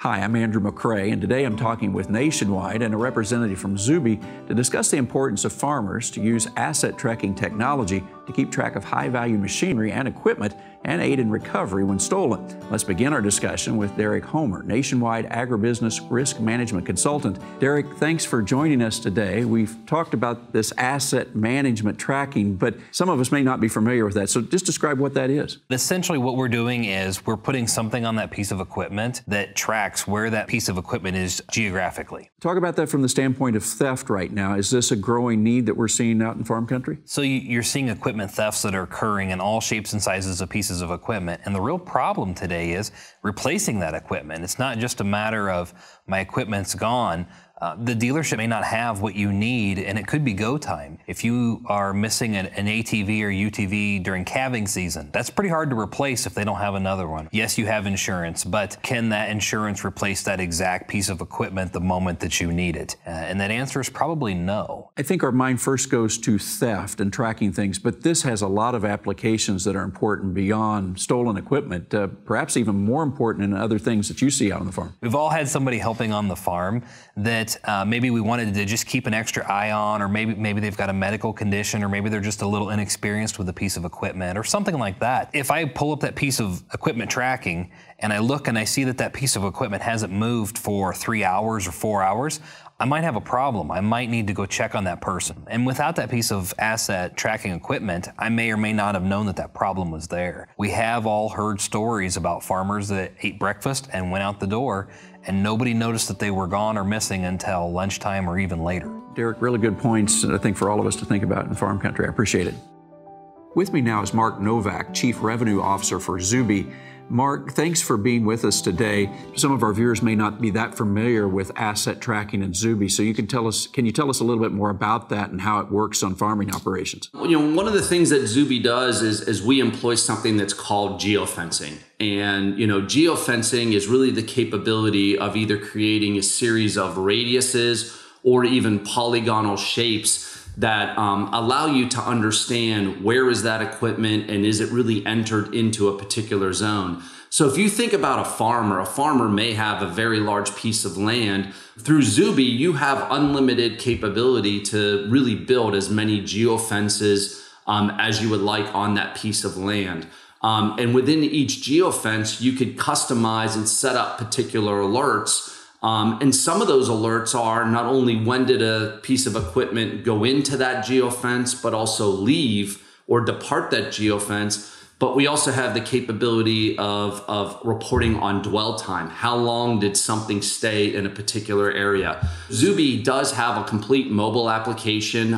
Hi, I'm Andrew McCrae, and today I'm talking with Nationwide and a representative from Zuby to discuss the importance of farmers to use asset tracking technology to keep track of high-value machinery and equipment and aid in recovery when stolen. Let's begin our discussion with Derek Homer, Nationwide Agribusiness Risk Management Consultant. Derek, thanks for joining us today. We've talked about this asset management tracking, but some of us may not be familiar with that. So just describe what that is. Essentially what we're doing is we're putting something on that piece of equipment that tracks where that piece of equipment is geographically. Talk about that from the standpoint of theft right now. Is this a growing need that we're seeing out in farm country? So you're seeing equipment thefts that are occurring in all shapes and sizes of pieces of equipment. And the real problem today is replacing that equipment. It's not just a matter of my equipment's gone. The dealership may not have what you need, and it could be go time. If you are missing an ATV or UTV during calving season, that's pretty hard to replace if they don't have another one. Yes, you have insurance, but can that insurance replace that exact piece of equipment the moment that you need it? And that answer is probably no. I think our mind first goes to theft and tracking things, but this has a lot of applications that are important beyond stolen equipment, perhaps even more important in other things that you see out on the farm. We've all had somebody helping on the farm that maybe we wanted to just keep an extra eye on, or maybe they've got a medical condition, or maybe they're just a little inexperienced with a piece of equipment or something like that. If I pull up that piece of equipment tracking and I look and I see that that piece of equipment hasn't moved for 3 hours or 4 hours, I might have a problem. I might need to go check on that person. And without that piece of asset tracking equipment, I may or may not have known that that problem was there. We have all heard stories about farmers that ate breakfast and went out the door, and nobody noticed that they were gone or missing until lunchtime or even later. Derek, really good points, I think, for all of us to think about in farm country. I appreciate it. With me now is Mark Novak, Chief Revenue Officer for Zuby. Mark, thanks for being with us today. Some of our viewers may not be that familiar with asset tracking and Zuby, so can you tell us a little bit more about that and how it works on farming operations? One of the things that Zuby does is we employ something that's called geofencing. And, geofencing is really the capability of either creating a series of radiuses or even polygonal shapes that allow you to understand where is that equipment and is it really entered into a particular zone. So if you think about a farmer may have a very large piece of land. Through Zuby, you have unlimited capability to really build as many geofences as you would like on that piece of land. And within each geofence, you could customize and set up particular alerts. And some of those alerts are not only when did a piece of equipment go into that geofence, but also leave or depart that geofence. But we also have the capability of reporting on dwell time. How long did something stay in a particular area? Zuby does have a complete mobile application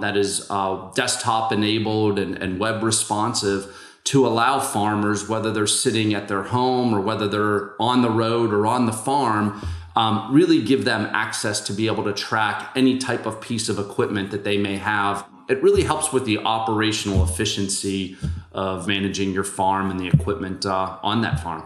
that is desktop enabled and web responsive to allow farmers, whether they're sitting at their home or whether they're on the road or on the farm, really give them access to be able to track any type of piece of equipment that they may have. It really helps with the operational efficiency of managing your farm and the equipment on that farm.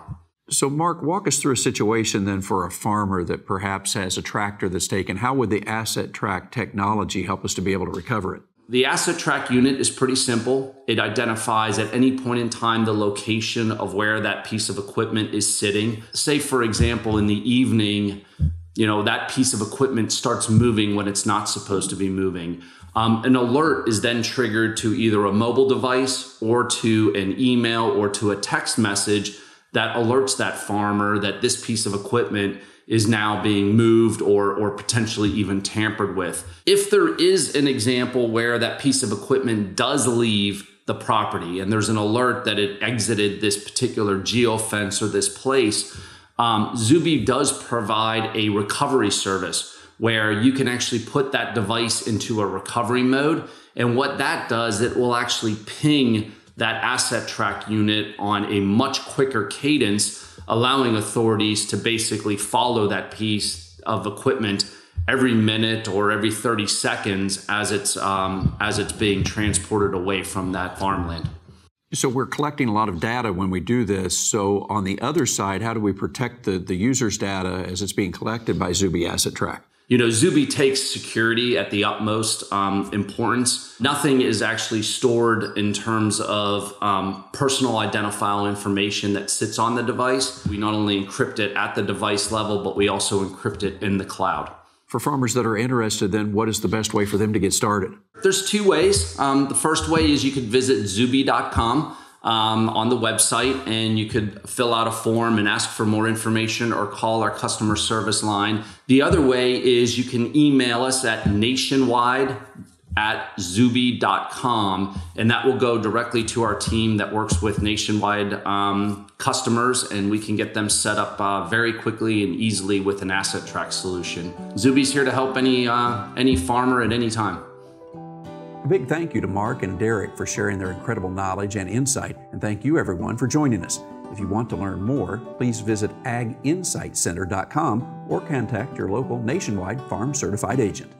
So Mark, walk us through a situation then for a farmer that perhaps has a tractor that's taken. How would the asset track technology help us to be able to recover it? The asset track unit is pretty simple. It identifies at any point in time the location of where that piece of equipment is sitting. Say, for example, in the evening, that piece of equipment starts moving when it's not supposed to be moving. An alert is then triggered to either a mobile device or to an email or to a text message that alerts that farmer that this piece of equipment is now being moved or potentially even tampered with. If there is an example where that piece of equipment does leave the property and there's an alert that it exited this particular geofence or this place, Zuby does provide a recovery service where you can actually put that device into a recovery mode. And what that does, it will actually ping that asset track unit on a much quicker cadence, allowing authorities to basically follow that piece of equipment every minute or every 30 seconds as it's being transported away from that farmland. So we're collecting a lot of data when we do this. So on the other side, how do we protect the user's data as it's being collected by Zuby Asset Track? You know, Zuby takes security at the utmost importance. Nothing is actually stored in terms of personal identifiable information that sits on the device. We not only encrypt it at the device level, but we also encrypt it in the cloud. For farmers that are interested, then what is the best way for them to get started? There's two ways. The first way is you could visit zuby.com. On the website, and you could fill out a form and ask for more information or call our customer service line. The other way is you can email us at nationwide@zuby.com, and that will go directly to our team that works with Nationwide customers, and we can get them set up very quickly and easily with an asset track solution. Zuby's here to help any farmer at any time. A big thank you to Mark and Derek for sharing their incredible knowledge and insight, and thank you everyone for joining us. If you want to learn more, please visit aginsightcenter.com or contact your local Nationwide Farm Certified agent.